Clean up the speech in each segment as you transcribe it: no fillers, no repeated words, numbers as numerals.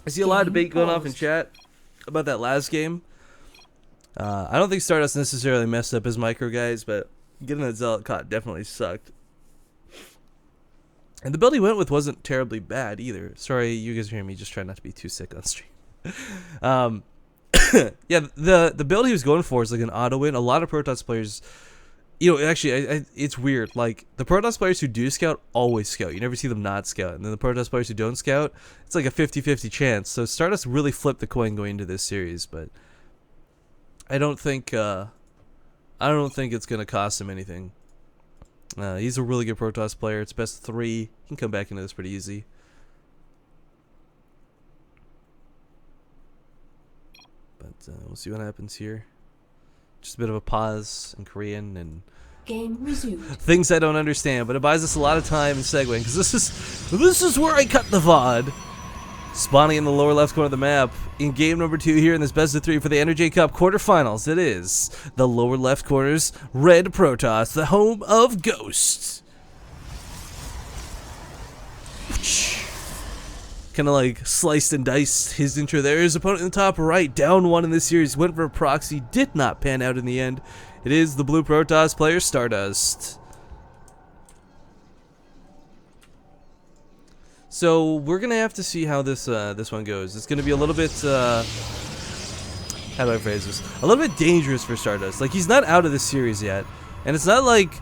I see a lot of debate going off in chat about that last game. I don't think Stardust necessarily messed up his micro, guys, but getting that Zealot caught definitely sucked. And the build he went with wasn't terribly bad either. Sorry, you guys are hearing me just trying not to be too sick on stream. Yeah, the build he was going for is like an auto win. A lot of Protoss players, actually, it's weird. Like, the Protoss players who do scout always scout. You never see them not scout. And then the Protoss players who don't scout, it's like a 50-50 chance. So Stardust really flipped the coin going into this series, but I don't think it's gonna cost him anything. He's a really good Protoss player. It's best of 3. He can come back into this pretty easy. But we'll see what happens here. Just a bit of a pause in Korean and game resumed. Things I don't understand, but it buys us a lot of time in segueing because this is where I cut the VOD. Spawning in the lower left corner of the map in game number 2 here in this best of 3 for the EnerJ Cup quarterfinals. It is the lower left corner's Red Protoss, the home of Ghost. Kind of like sliced and diced his intro there. His opponent in the top right, down 1 in this series, went for a proxy, did not pan out in the end. It is the blue Protoss player, Stardust. So we're gonna have to see how this one goes. It's gonna be a little bit how do I phrase this? A little bit dangerous for Stardust. Like, he's not out of this series yet, and it's not like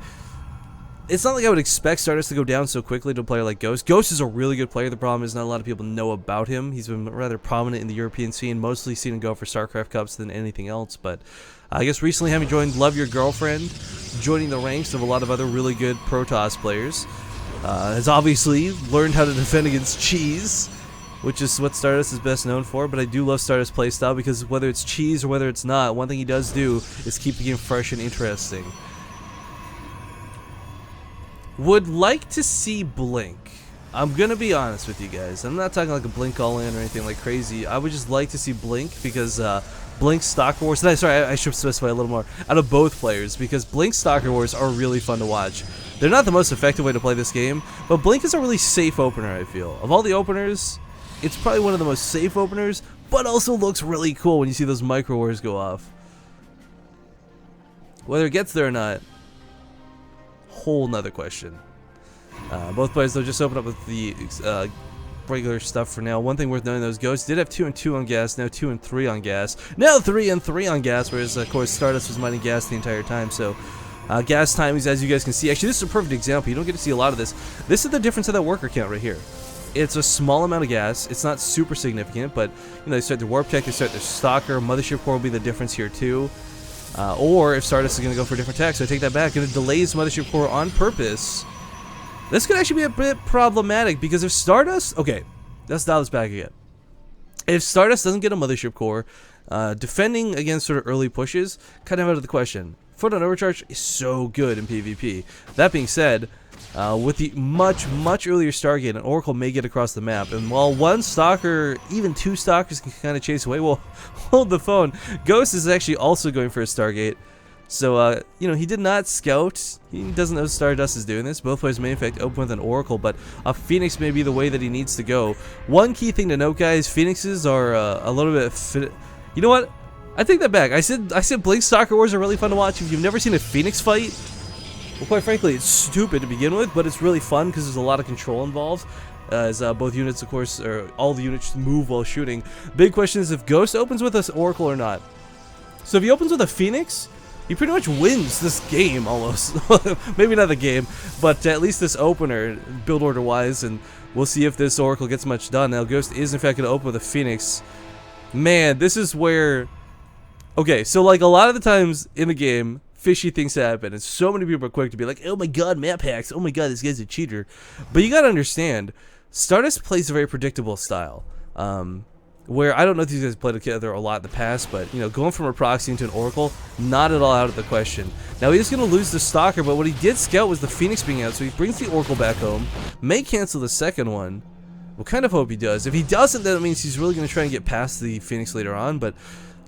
I would expect Stardust to go down so quickly to a player like Ghost. Ghost is a really good player. The problem is not a lot of people know about him. He's been rather prominent in the European scene, mostly seen him go for StarCraft Cups than anything else. But I guess recently having joined Love Your Girlfriend, joining the ranks of a lot of other really good Protoss players, has obviously learned how to defend against cheese, which is what Stardust is best known for. But I do love Stardust's playstyle because whether it's cheese or whether it's not, one thing he does do is keep the game fresh and interesting. Would like to see Blink. I'm gonna be honest with you guys. I'm not talking like a Blink all-in or anything like crazy. I would just like to see Blink because Blink Stalker Wars. Sorry, I should specify a little more out of both players because Blink Stalker Wars are really fun to watch. They're not the most effective way to play this game, but Blink is a really safe opener. I feel of all the openers, it's probably one of the most safe openers, but also looks really cool when you see those micro wars go off. Whether it gets there or not, whole nother question. Both players though just open up with the regular stuff for now. One thing worth noting, those Ghosts did have 2 and 2 on gas, now 2 and 3 on gas, now 3 and 3 on gas, whereas of course Stardust was mining gas the entire time. So gas timings, as you guys can see, actually this is a perfect example. You don't get to see a lot of this. This is the difference of that worker count right here. It's a small amount of gas. It's not super significant, but they start their warp tech, they start their stalker, mothership core will be the difference here too. Or if Stardust is going to go for a different tech, so I take that back, and it delays mothership core on purpose. This could actually be a bit problematic because if Stardust, okay, let's dial this back again. If Stardust doesn't get a mothership core, defending against sort of early pushes, kind of out of the question. Foot on overcharge is so good in PvP. That being said, with the much earlier Stargate, an Oracle may get across the map, and while one Stalker, even 2 Stalkers can kind of chase away, well, hold the phone. Ghost is actually also going for a Stargate. So, he did not scout. He doesn't know Stardust is doing this. Both players may in fact open with an Oracle, but a Phoenix may be the way that he needs to go. One key thing to note, guys, Phoenixes are a little bit... You know what? I take that back. I said Blink Stalker Wars are really fun to watch. If you've never seen a Phoenix fight, well, quite frankly, it's stupid to begin with, but it's really fun because there's a lot of control involved. As both units, of course, or all the units move while shooting. Big question is if Ghost opens with an Oracle or not. So if he opens with a Phoenix, he pretty much wins this game almost. Maybe not the game, but at least this opener, build order wise, and we'll see if this Oracle gets much done. Now, Ghost is in fact going to open with a Phoenix. Man, this is where... Okay, so like a lot of the times in the game, fishy things happen, and so many people are quick to be like, oh my god, map hacks, oh my god, this guy's a cheater. But you gotta understand, Stardust plays a very predictable style. Where I don't know if these guys played together a lot in the past, but going from a proxy into an Oracle, not at all out of the question. Now he is going to lose the Stalker, but what he did scout was the Phoenix being out, so he brings the Oracle back home, may cancel the second one. We'll kind of hope he does. If he doesn't, then it means he's really going to try and get past the Phoenix later on, but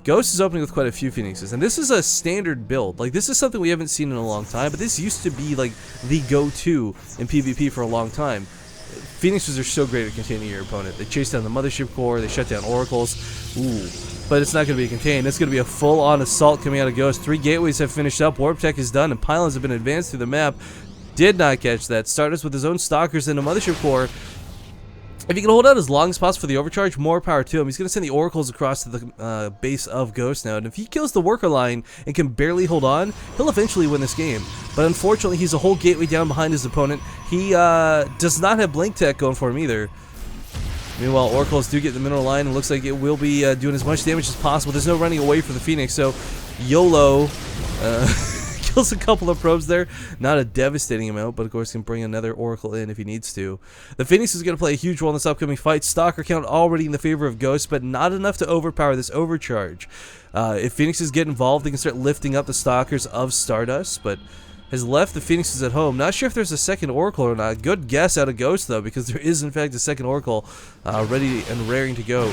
Ghost is opening with quite a few Phoenixes, and this is a standard build. Like, this is something we haven't seen in a long time, but this used to be like the go-to in PvP for a long time. Phoenixes are so great at containing your opponent. They chase down the Mothership Core, they shut down Oracles. Ooh. But it's not going to be contained. It's going to be a full-on assault coming out of Ghost. 3 gateways have finished up. Warp Tech is done, and pylons have been advanced through the map. Did not catch that. Stardust with his own Stalkers and a Mothership Core. If he can hold out as long as possible for the overcharge, more power to him. He's going to send the Oracles across to the base of Ghost now. And if he kills the worker line and can barely hold on, he'll eventually win this game. But unfortunately, he's a whole gateway down behind his opponent. He does not have Blink Tech going for him either. Meanwhile, Oracles do get the mineral line, and looks like it will be doing as much damage as possible. There's no running away for the Phoenix, so YOLO kills a couple of probes there. Not a devastating amount, but of course can bring another Oracle in if he needs to. The Phoenix is going to play a huge role in this upcoming fight. Stalker count already in the favor of Ghost, but not enough to overpower this overcharge. If Phoenixes get involved, they can start lifting up the Stalkers of Stardust, but has left the Phoenixes at home. Not sure if there's a second Oracle or not. Good guess out of Ghost, though, because there is, in fact, a second Oracle ready and raring to go.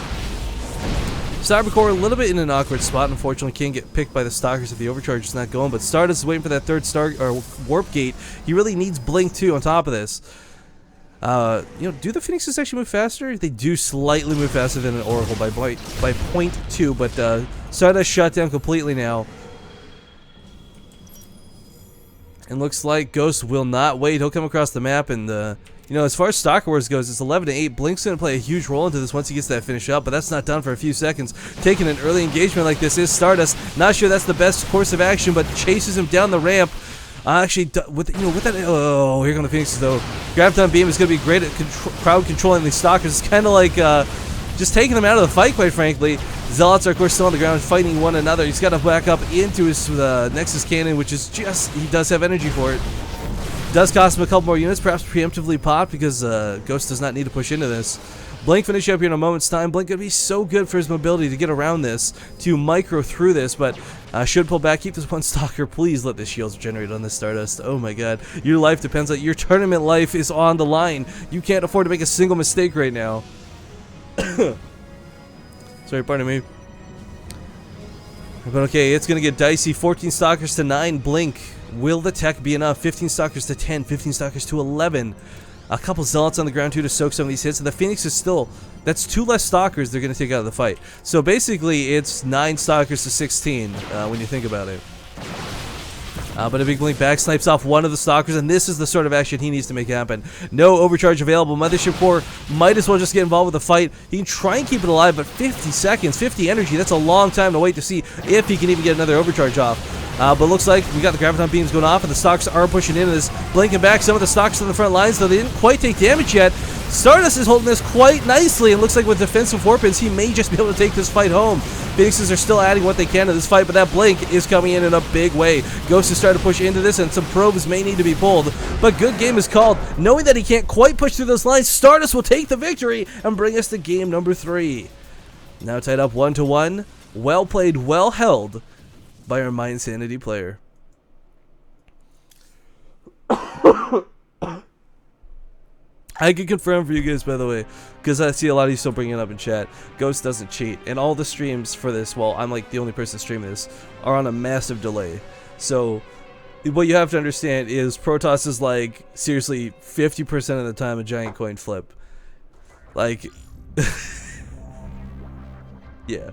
Cybercore a little bit in an awkward spot. Unfortunately, can't get picked by the Stalkers if the overcharge is not going, but Stardust is waiting for that third warp gate. He really needs Blink, too, on top of this. Do the Phoenixes actually move faster? They do slightly move faster than an Oracle by 0.2, but Stardust shut down completely now. And looks like Ghost will not wait. He'll come across the map, and as far as Stalker Wars goes, it's 11-8. Blink's going to play a huge role into this once he gets that finish up, but that's not done for a few seconds. Taking an early engagement like this is Stardust. Not sure that's the best course of action, but chases him down the ramp. Actually, with that, oh, here come the Phoenixes though. Graviton Beam is going to be great at crowd controlling these Stalkers. It's kind of like just taking them out of the fight, quite frankly. Zealots are, of course, still on the ground fighting one another. He's got to back up into his Nexus Cannon, which is just, he does have energy for it. Does cost him a couple more units, perhaps preemptively popped, because Ghost does not need to push into this. Blink finish up here in a moment's time. Blink going to be so good for his mobility to get around this, to micro through this, but should pull back. Keep this one Stalker. Please let the shields regenerate on this Stardust. Oh my god. Your life depends on, your tournament life is on the line. You can't afford to make a single mistake right now. Sorry, pardon me. But okay, it's going to get dicey. 14 Stalkers to 9. Blink. Will the tech be enough? 15 Stalkers to 10. 15 Stalkers to 11. A couple Zealots on the ground, too, to soak some of these hits. And the Phoenix is still... That's 2 less Stalkers they're going to take out of the fight. So basically, it's 9 Stalkers to 16 when you think about it. But a big Blink back snipes off one of the Stalkers, and this is the sort of action he needs to make happen. No overcharge available. Mothership Core might as well just get involved with the fight. He can try and keep it alive, but 50 seconds, 50 energy, that's a long time to wait to see if he can even get another overcharge off. But looks like we got the Graviton Beams going off, and the Stalkers are pushing into this. Blinking back some of the Stalkers on the front lines, though they didn't quite take damage yet. Stardust is holding this quite nicely, and looks like with defensive warpins, he may just be able to take this fight home. Phoenixes are still adding what they can to this fight, but that Blink is coming in a big way. Ghost is starting to push into this, and some probes may need to be pulled. But good game is called. Knowing that he can't quite push through those lines, Stardust will take the victory and bring us to game number 3. Now tied up 1-1. Well played, well held by our Mind Sanity player. I can confirm for you guys, by the way, because I see a lot of you still bringing it up in chat. Ghost doesn't cheat, and all the streams for this, well, I'm like the only person streaming this, are on a massive delay. So what you have to understand is Protoss is like seriously 50% of the time a giant coin flip. Like, yeah.